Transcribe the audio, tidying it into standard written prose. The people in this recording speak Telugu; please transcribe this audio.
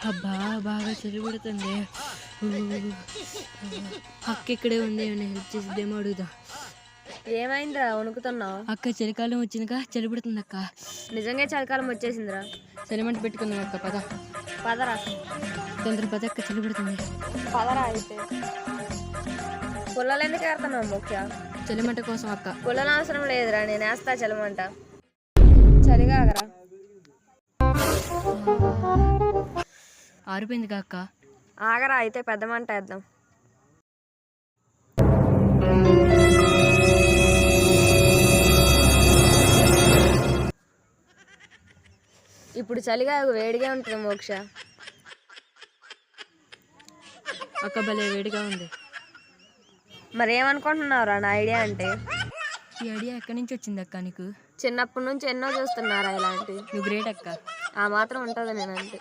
అబ్బా బాగా చలి పడుతుంది. అక్క ఇక్కడే ఉంది, ఏమైనా హెల్ప్ చేసిద్దేమో అడుగుదా. ఏమైందిరా వణుకుతున్నావు? అక్క చలికాలం వచ్చిందిగా, చలి పడుతుంది అక్క. నిజంగా చలికాలం వచ్చేసిందిరా. చలిమంట పెట్టుకుందాం అక్క, పద. పదరా తొందర పద అక్క, చలి పడుతుంది. పదరా. అయితే పుల్లలు ఎందుకు ఏడుతున్నావు ముఖ్య? చలిమంట కోసం అక్క. పుల్లలు అవసరం లేదురా, నేను వేస్తా చలిమంట. చలిగాగరా. ఆరిపోయిందిగా అక్క. ఆగరా, అయితే పెద్ద మంట వేద్దాం. ఇప్పుడు చలిగా వేడిగా ఉంటుంది మోక్ష. అక్క భలే వేడిగా ఉంది. మరేమనుకుంటున్నావురా నా ఐడియా అంటే? ఈ ఐడియా ఎక్కడి నుంచి వచ్చింది అక్క నీకు? చిన్నప్పటి నుంచి ఎన్నో చూస్తున్నారా ఇలాంటివి. నువ్వు గ్రేట్ అక్క. ఆ మాత్రం ఉంటుంది నేనంటే.